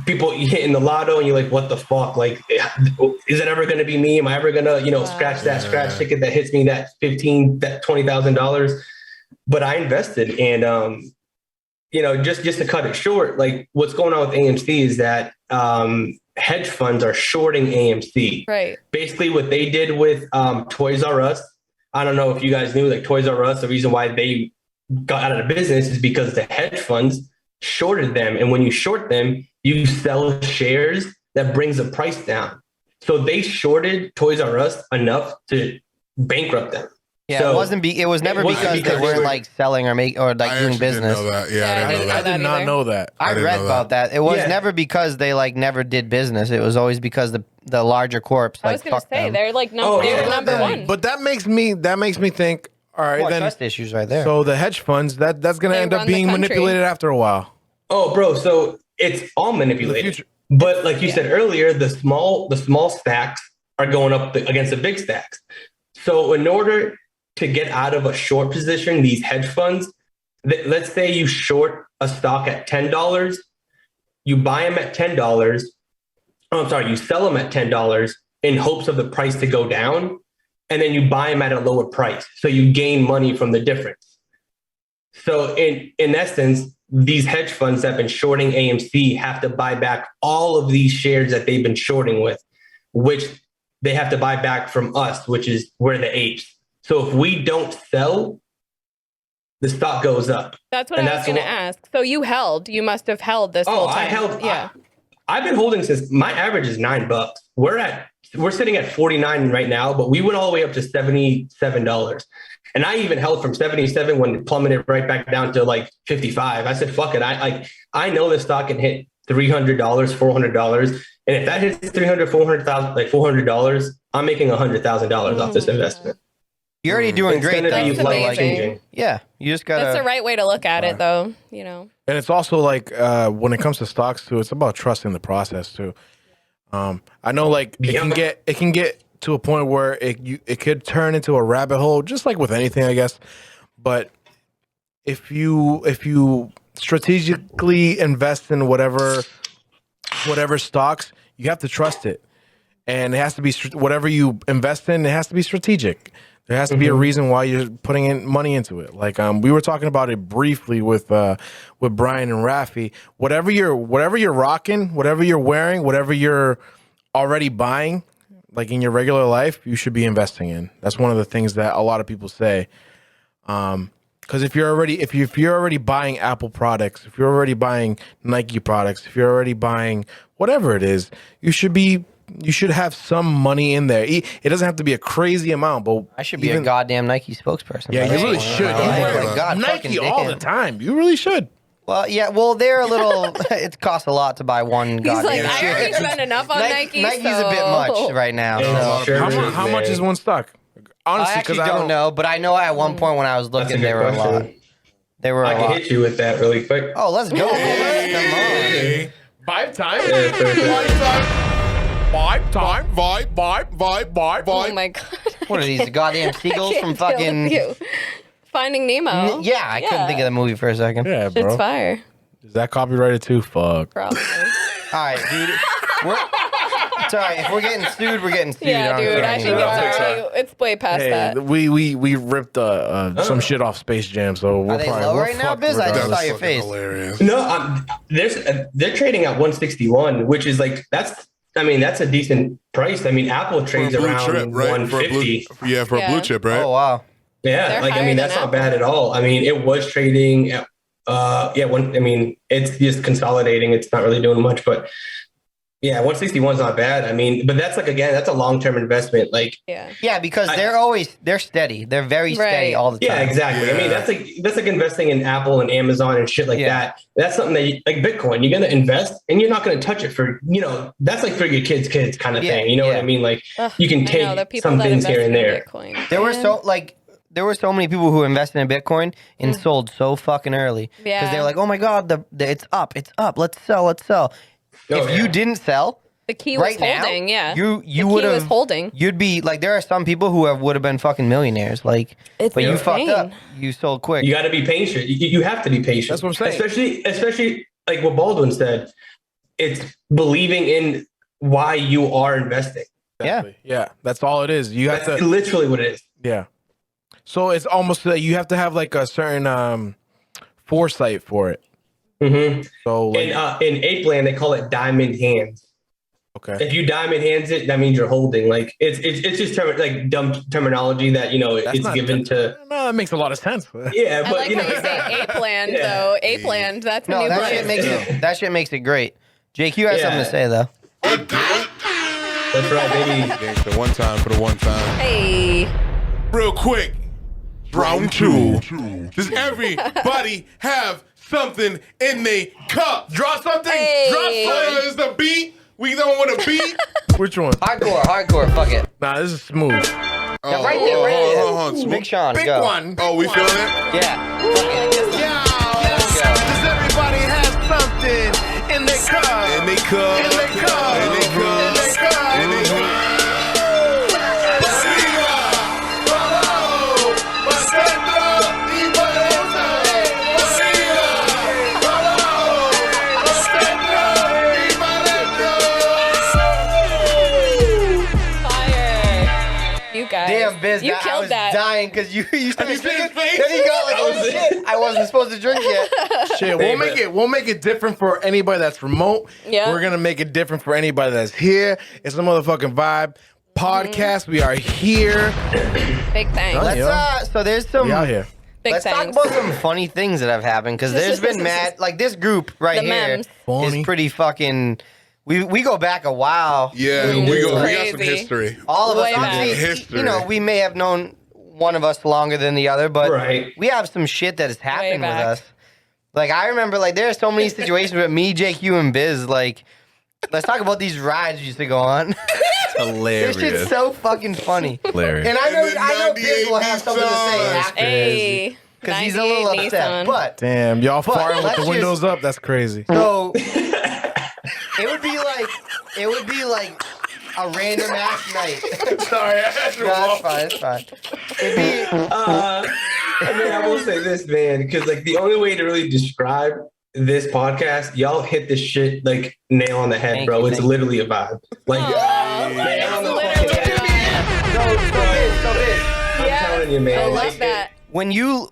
people hitting the lotto, and you're like, what the fuck? Like, is it ever going to be me? Am I ever going to, you know, scratch that scratch ticket that hits me that $20,000? But I invested, and you know, just to cut it short, like what's going on with AMC is that hedge funds are shorting AMC. Right. Basically, what they did with Toys R Us. I don't know if you guys knew, like Toys R Us, the reason why they got out of business is because the hedge funds shorted them. And when you short them, you sell shares that brings the price down. So they shorted Toys R Us enough to bankrupt them. Yeah, So it was never because they weren't like selling or doing actually business. didn't know that. Yeah, I didn't know I that. did not know that. I didn't read know about that. It was Yeah. never because they like never did business. It was always because the larger corps I like was gonna fuck say them. they're like Oh, they're yeah. number one. But that makes me think, all right, More then trust issues right there. so the hedge funds, that's going to They end up run the being country. manipulated after a while. Oh, bro. So it's all manipulated. future. But like you said earlier, the small stacks are going up against the big stacks. So in order to get out of a short position, these hedge funds, let's say you short a stock at $10, you buy them at $10. Oh, I'm sorry, you sell them at $10 in hopes of the price to go down, and then you buy them at a lower price. So you gain money from the difference. So in essence, these hedge funds that have been shorting AMC have to buy back all of these shares that they've been shorting with, which they have to buy back from us, which is we're the apes. So if we don't sell, the stock goes up. That's what And I was that's gonna what- ask. So you held this whole time. Oh, I held. Yeah. I've been holding since my average is $9. We're sitting at 49 right now, but we went all the way up to $77. And I even held from 77 when it plummeted right back down to like 55. I said, fuck it. I know this stock can hit $300, $400. And if that hits $300, $400,000, like $400, I'm making $100,000 off this investment. You're already doing It's great. gonna be Though. That's So, amazing. like, life-changing. yeah, you just gotta. That's the right way to look at it, though. You know. And it's also like when it comes to stocks too, it's about trusting the process too. I know like it can get to a point where it could turn into a rabbit hole, just like with anything, I guess. But if you strategically invest in whatever stocks, you have to trust it, and it has to be whatever you invest in. It has to be strategic. There has to be a reason why you're putting in money into it. Like we were talking about it briefly with Brian and Rafi. Whatever you're rocking, whatever you're wearing, whatever you're already buying, like in your regular life, you should be investing in. That's one of the things that a lot of people say. Because if you're already buying Apple products, if you're already buying Nike products, if you're already buying whatever it is, you should have some money in there. It doesn't have to be a crazy amount, but I should be a goddamn Nike spokesperson. yeah, by you the really way. should. Oh my God, Nike fucking all damn. the time. You really should. Well, yeah. Well, they're a little. It costs a lot to buy one. He's goddamn like, I shoe. already spent enough on Nike. Nike's so. a bit much right now. Yeah, So. sure How, is, how much man. is one stock? I Honestly, actually because don't know, but I know at one point when I was That's a looking, good they were a lot. question. They were I a can lot. hit you with that really quick. Oh, let's go. Come on. Vibe time. Yeah, perfect. Vibe. Oh my god. What are these goddamn seagulls I from can't deal with fucking? you. Finding Nemo. Yeah, I couldn't think of the movie for a second. Yeah, Shit's bro. fire. Is that copyrighted too? Fuck. Probably. All right, dude. It's all right. If we're getting sued, we're getting sued. Yeah, don't dude. care I think anymore. it's already. It's way past Hey, that. we ripped some shit off Space Jam, so we're Are they probably low we're right now, fucked Biz? I just regardless. saw your Fucking face. hilarious. No, they're trading at 161, which is like that's I mean, that's a decent price. I mean, Apple For a trades blue around chip, right? For a blue, 150. for a blue chip, right? Oh wow. Yeah, They're like I higher mean, that's than not bad at all. I mean, it was trading at, I mean, it's just consolidating. It's not really doing much, but yeah, 161 is not bad. I mean, but that's like, again, that's a long-term investment. Like, Yeah, because they're steady. They're very steady Right. all the time. yeah, exactly. I mean, that's like investing in Apple and Amazon and shit like that. That's something that like Bitcoin, you're going to invest and you're not going to touch it for, that's like for your kids kind of thing. You know what I mean? Like you can I know, the take people some that things here invest and in there. Bitcoin. There were so many people who invested in Bitcoin and sold so fucking early because Yeah. they were like, "Oh my god, it's up, let's sell." If you didn't sell, The key was right now, holding, yeah. you The would key was have holding. You'd be like, there are some people who would have been fucking millionaires, like, It's but you fucked insane. up. You sold quick. You got to be patient. You have to be patient. That's what I'm saying. Especially like what Baldwin said. It's believing in why you are investing. Yeah, that's all it is. You have That's to. literally what it is. Yeah. So it's almost like you have to have like a certain foresight for it. Mm-hmm. So like, In Ape Land, they call it diamond hands. okay. If you diamond hands it, that means you're holding. Like it's just like dumb terminology that That's it's not- given to. No, that makes a lot of sense. Yeah, I but like how you say ape land, though. Ape land, that's a No, new that brand. shit makes it great. Jake, you have something to say though. That's right, baby. Gangsta, one time for the one time. Hey. Real quick, round two. Does everybody have something in their cup? Draw something. Hey. Draw something. Is the beat? We don't want a beat. Which one? Hardcore, fuck it. Nah, this is smooth. Oh, right there, right there. hold on. Big Sean, Big go. one. Oh, we feeling it? Yeah. Let's go. Does everybody have something in their cup? In they cup. In they cup. In they cup. In they cup. In they cup. Fire. You guys. Damn, Biz, You I killed was that. dying because you started you seen drinking. his face? Then he got like, oh shit, I wasn't supposed to drink yet. Shit, we'll make it different for anybody that's remote. Yeah. We're gonna make it different for anybody that's here. It's a motherfucking vibe podcast. We are here. Big thanks. Let's so there's some. We out here. Big Let's talk thanks. about some funny things that have happened because there's been mad like this group right The here memes. Funny. is pretty fucking. We go back a while. Yeah, Mm, we got some crazy. history. All of Way us, back. obviously, History. you know, we may have known one of us longer than the other, but Right. we have some shit that has happened with back. us. Like I remember, like there are so many situations with me, Jake, you, and Biz. Like, let's talk about these rides we used to go on. Hilarious. This shit's so fucking funny. Hilarious. And I And the know Biz will 98 have something to say Nissan. after Hey. because he's a little 98 upset. Nissan. But Damn, y'all But farting with let's the just- windows up. That's crazy. so it would be like a random ass night. Sorry, I had No, it's fine. It'd be I mean, I will say this, man, because like the only way to really describe this podcast, y'all hit this shit like nail on the head, Thank bro. you, It's thank you. literally a vibe. Like nail on the fucking head. so Biz. I'm telling you, man. I love like, that. When you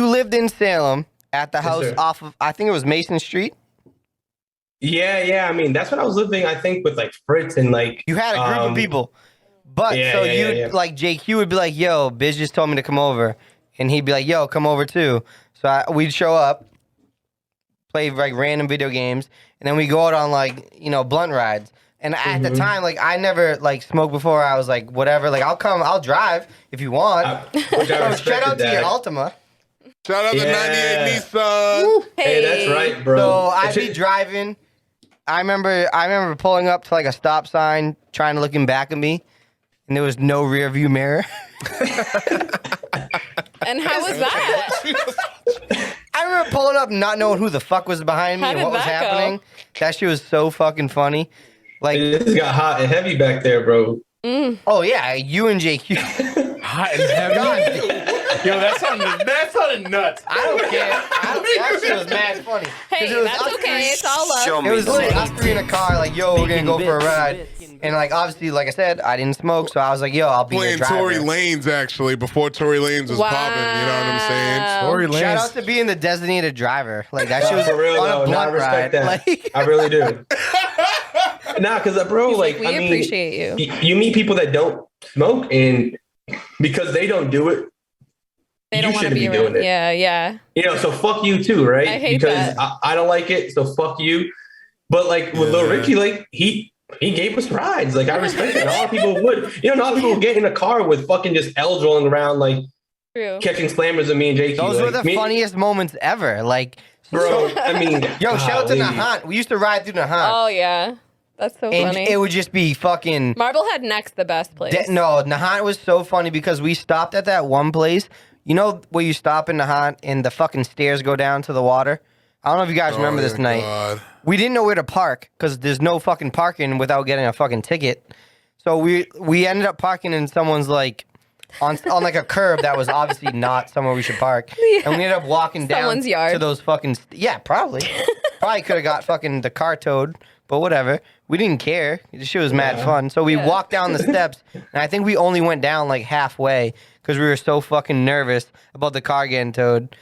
lived in Salem at the house sir. off of I think it was Mason Street, Yeah. I mean, that's when I was living, I think, with like Fritz and like you had a group of people. But yeah, so yeah, you yeah. like Jake Hugh would be like, "Yo, Biz just told me to come over," and he'd be like, "Yo, come over too." So we'd show up, play like random video games, and then we go out on like blunt rides. And at the time, like I never like smoked before. I was like, whatever. Like I'll drive if you want. which I So shout respected out to your that. Altima. Shout out to Yeah. 98 Nissan. Hey, that's right, bro. So I'd be driving. I remember pulling up to like a stop sign, trying to looking back at me, and there was no rear view mirror. And how was that? I remember pulling up, not knowing who the fuck was behind me How and did what was that go? happening. That shit was so fucking funny. Like, It got hot and heavy back there, bro. oh yeah, you and JQ. Hot and heavy. Yo, that sounded nuts. I don't care. That shit was mad funny. 'Cause Hey, it was that's us okay. three- It's all love. Show It me was the literally way. us three in a car, like, yo, we're gonna go for a ride. And like, obviously, like I said, I didn't smoke, so I was like, yo, I'll be your Playing Tory driver. Lanez actually before Tory Lanez was popping. You know what I'm saying? Tory Lanez. Shout out to being the designated driver. Like that shit was For real, on though. a No, I blunt respect ride. that. Like, I really do. Nah, because bro, He's like we I mean, appreciate you. You meet people that don't smoke, and because they don't do it, They you don't want to shouldn't be be doing around. it. Yeah, yeah. You know, so fuck you too, right? I hate because that. I don't like it, so fuck you. But like with Lil Ricky, like he gave us rides. Like I respect it. A lot of people would. You know, a lot of people would get in a car with fucking just L's rolling around, like True. catching slammers of me and JQ. Those like, were the funniest moments ever. Like, bro. I mean, yo, shout out to golly. Nahant. We used to ride through Nahant. Oh yeah, that's so and funny. it would just be fucking. Marblehead Neck's the best place. No, Nahant was so funny because we stopped at that one place. You know where you stop in Nahant and the fucking stairs go down to the water? I don't know if you guys remember this night. God. We didn't know where to park because there's no fucking parking without getting a fucking ticket. So we ended up parking in someone's like on like a curb that was obviously not somewhere we should park. Yeah. And we ended up walking down Someone's yard. to those fucking yeah, probably could have got fucking the car towed, but whatever. We didn't care. This shit was mad fun. So we walked down the steps, and I think we only went down like halfway because we were so fucking nervous about the car getting towed.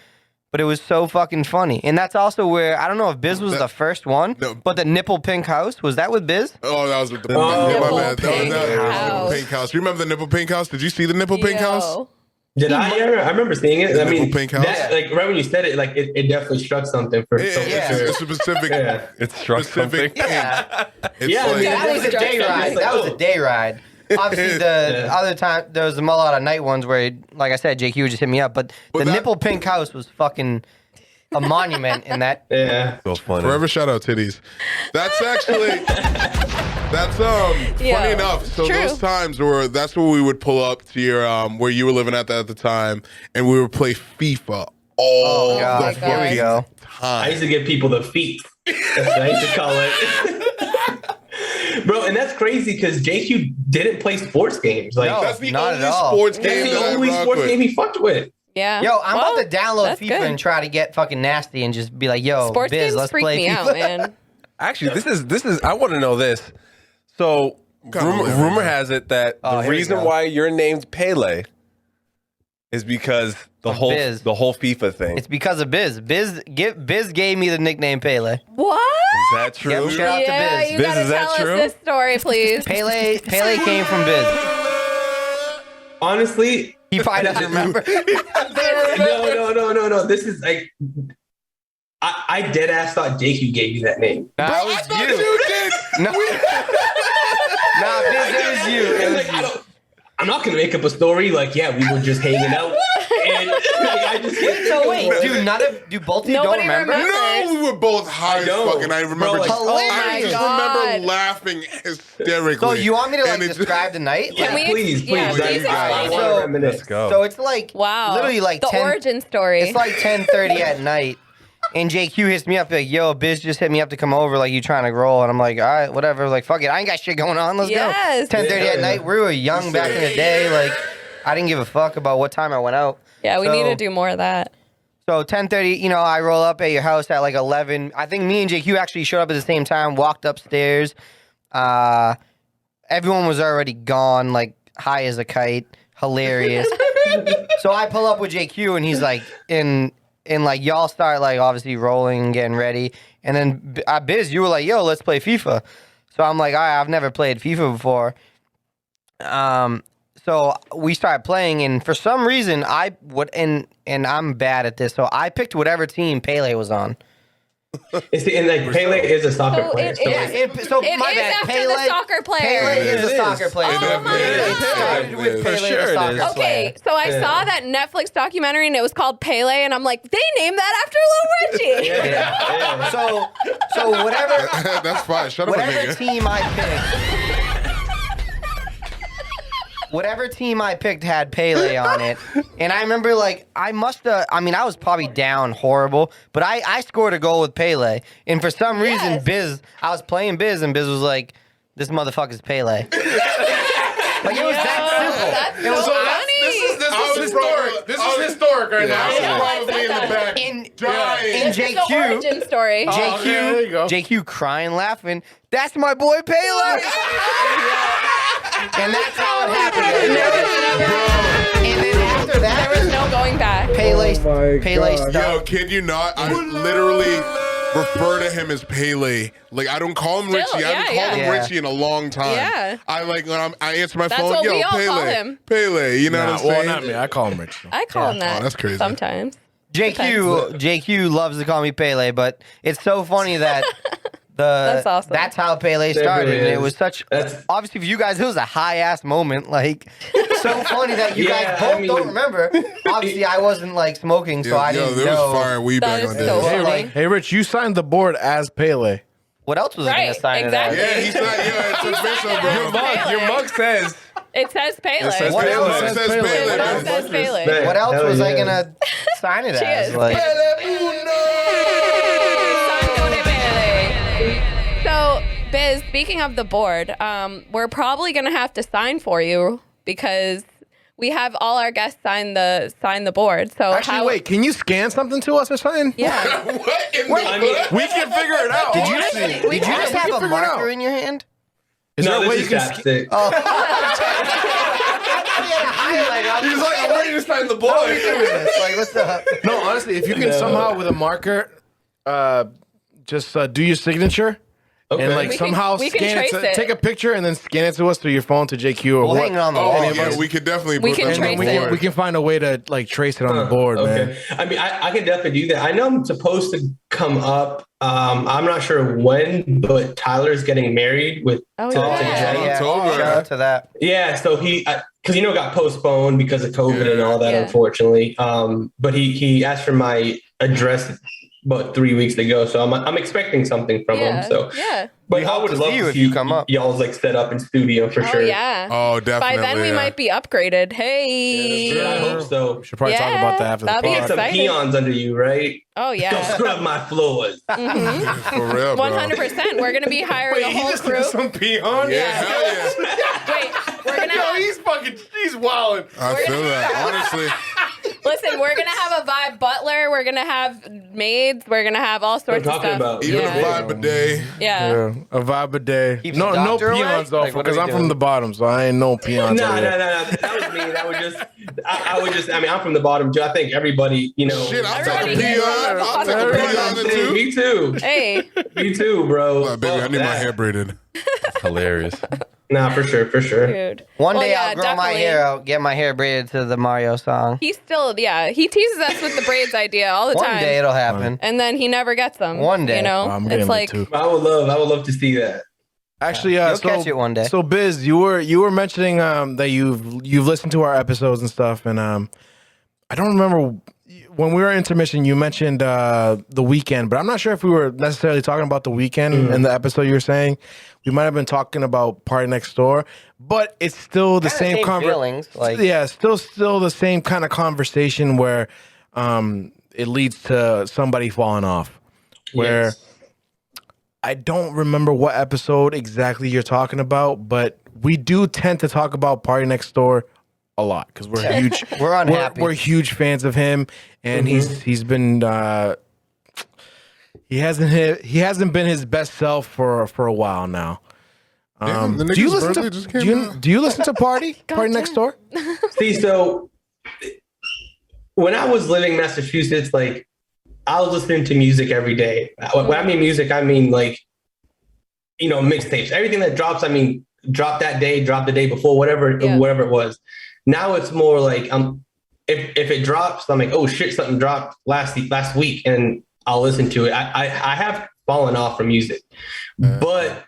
But it was so fucking funny. And that's also where, I don't know if Biz was the first one, but the Nipple Pink House, was that with Biz? Oh, that was with the Oh, yeah, my Nipple bad. That was Pink that was the House. Nipple Pink House. You remember the Nipple Pink House? Did you see the Nipple Pink House? Yo. Did I? Yeah, I remember seeing it. The I mean, Nipple Pink House? that, like right when you said it, like it definitely struck something for. It's a specific, Yeah. It struck specific something. Yeah. It's Yeah, I like, mean, That was a Struck day something. ride. That was a day ride. Obviously, the Yeah. other time, there was a lot of night ones where, like I said, JQ would just hit me up. But the that- Nipple Pink House was fucking a monument in that. Yeah. So funny. forever shout out titties. That's actually that's Yeah, funny enough. So true. those times that's where we would pull up to your where you were living at the time, and we would play FIFA all Oh, God. the Here we fucking go. I used time. to give people the feet. That's what I used to call it. Bro, and that's crazy because JQ didn't play sports games. Like No. That's the Not only at all. sports that's game the that I only rock sports with. game he fucked with. Yeah. Yo, I'm Well, about to download that's FIFA good. and try to get fucking nasty and just be like, yo, Sports Biz, games let's freak play me FIFA. out, man. Actually, this is. I want to know this. So, rumor has it that Oh, the here we reason go. why you're named Pele is because the Of whole Biz. FIFA thing. It's because of Biz. Biz gave me the nickname Pele. What? Is that true? Yep, shout out Yeah, to Biz. you Biz, gotta is that tell true? us this story, please. Pele came from Biz. Honestly, He probably doesn't remember. no. This is like, I dead ass thought JQ gave you that name. Nah, Bro, it I was thought you. you did. No. Nah, Biz, it was you. It was you. I'm not gonna make up a story like, yeah, we were just hanging out, and like, I just can't So think of wait, do both of you don't Nobody remember? remembers. No, we were both high as don't. fuck, and I remember Bro, like, just, hilarious. I just Oh my remember God. laughing hysterically. So you want me to like And it- describe the night? Yeah, Like, please. yeah, That'd please be great. I explain wanna it. reminisce. Let's go. so it's like Wow. literally like the 10. origin story. It's like 10:30 at night, and JQ hits me up like, "Yo, Biz just hit me up to come over. Like, you trying to roll?" And I'm like, "All right, whatever. Like, fuck it. I ain't got shit going on. Let's Yes. go." 10:30 at Yeah. night. We were young back in the day. Like, I didn't give a fuck about what time I went out. yeah, we So- need to do more of that. So 10:30, you know, I roll up at your house at like 11. I think me and JQ actually showed up at the same time, walked upstairs. Everyone was already gone, like high as a kite. Hilarious. So I pull up with JQ and he's like, in like, y'all start like obviously rolling, getting ready. And then Biz, you were like, yo, let's play FIFA. So I'm like, all right, I've never played FIFA before. So we started playing, and for some reason, and I'm bad at this, so I picked whatever team Pele was on. And like Pele is a soccer So player. it So is- like, So It my is bad. after Pele, the soccer player. Pele is It a is. soccer player. Oh my It God. started with For Pele, sure the it soccer is. player. Okay, so I Yeah. saw that Netflix documentary and it was called Pele, and I'm like, they named that after Lil Richie. Yeah. So whatever That's fine. Shut up, whatever nigga. team I picked. Whatever team I picked had Pele on it. And I remember, like, I was probably down horrible, but I scored a goal with Pele. And for some reason, Yes. I was playing Biz, and Biz was like, this motherfucker's Pele. Like, it was that simple. That's It was so I- funny. I was historic. This is historic right now. I was Yeah. probably in the back In- dying. in It's the JQ. origin story. okay, there you go. JQ crying, laughing. That's my boy Pele. And that's how it happened. And then after There was that, no going back. Pele Yo, stopped. kid you not? I literally refer to him as Pele. Like I don't call him Still, Richie. I haven't called him yeah. Richie in a long time. Yeah. I like when I answer my That's phone. what Yo, we all Pele, call him. Pele. You know what I'm well, saying? not me. I call him Rich. I call him that. Oh, that's crazy. Sometimes. JQ loves to call me Pele, but it's so funny that That's awesome. that's how Pele There started. really And it is. was such That's- obviously for you guys, it was a high ass moment. Like so funny that you Yeah, guys both I mean- don't remember. Obviously, I wasn't like smoking, so I didn't there know. was fire weed That back is on so days. funny. Hey, Rich, you signed the board as Pele. What else was I Right, gonna sign exactly. it as? Yeah, he's not. Yeah, it's official, bro. Your mug- your mug says. It says Pele. It says What Pele. else? It says Pele. Pele. What else man. says Pele? Respect. What else Hell was I yeah. gonna sign it as? Cheers. Like, Santo de Pele. So, Biz, speaking of the board, we're probably gonna have to sign for you because we have all our guests sign the board. So Actually, wait, can you scan something to us or something? Yeah. What in the I mean, We can figure it out. did you just have a figure it marker out. in your hand? Is no, there a way this you is can chapstick. He's like, I'm ready to sign the board. Like, what's up? No, honestly, if you can somehow with a marker, just do your signature Okay. and like We can- somehow we can scan it, trace it. take a picture and then scan it to us through your phone to JQ or We'll what. hang it on the Oh, wall. yeah, we could definitely We put can that And then on we the can, board. we can find a way to like trace it on the board, man. I mean, I can definitely do that. I know I'm supposed to come up. I'm not sure when, but Tyler's getting married with. Oh, Celtic yeah. Jen. October. Shout out to that. Yeah, so he, because it got postponed because of COVID and all that, Yeah. unfortunately. But he asked for my address about 3 weeks ago, so I'm expecting something from him. So, yeah. but We I hope would to love see you to if see you come up. y'all's like set up in studio for Oh sure. yeah. Oh, By definitely. then we yeah. might be upgraded. Hey. Yeah, I hope so. We should probably talk Yeah, about that after the that'd be Get pod. some exciting. peons under you, right? Oh Don't yeah. scrub my floors. For real, bro. 100%. We're gonna be hiring a whole crew. some peon? Yeah, hell yeah. Wait, we're gonna have, he's wilding. I feel that. Honestly, listen. We're gonna have a vibe butler. We're gonna have maids. We're gonna have all sorts of talking stuff. about. even Yeah. a vibe a day. Yeah. Yeah, a vibe a day. Keeps No, the no doctor away? peons though, Like, what are because we I'm doing? from the bottom, so I ain't no peons. No, over no, there. no. That was me. That would just. I would just. I mean, I'm from the bottom too. I think everybody, you know. Shit, I'll take a Everybody peon. here I'll take a from peon or two. Me too. Hey. Me too, bro. Oh, baby, I Fuck need my that. hair braided. Hilarious. Nah, for sure, for sure. Dude. One Well, day yeah, I'll grow my definitely. hair out, get my hair braided to the Mario song. He still, he teases us with the braids idea all the One time. day it'll happen. And then he never gets them. One day. You know? I'm getting it's it like, too. I would love to see that. Actually, You'll so, catch it one day. So, Biz, you were mentioning that you've listened to our episodes and stuff, and I don't remember when we were intermission. You mentioned the weekend, but I'm not sure if we were necessarily talking about the weekend in the episode. You were saying we might have been talking about Party Next Door, but it's still the Kinda same feelings. Like, yeah, still the same kind of conversation where it leads to somebody falling off. Where Yes. I don't remember what episode exactly you're talking about, but we do tend to talk about Party Next Door a lot because we're huge. We're unhappy. We're huge fans of him, and he's been he hasn't been his best self for a while now. Damn, the Do you nigga's listen birthday to just came out. do you listen to Party damn. Next Door? See, so when I was living in Massachusetts, like I was listening to music every day. When I mean music, I mean like, you know, mixtapes. Everything that drops, I mean, drop that day, drop the day before, whatever it was. Now it's more like if it drops, I'm like, oh shit, something dropped last week, and I'll listen to it. I have fallen off from music, but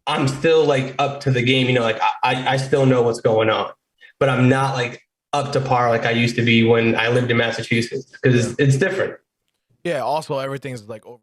I'm still like up to the game. You know, like I still know what's going on, but I'm not like up to par like I used to be when I lived in Massachusetts because it's different. Yeah. Also, everything's like over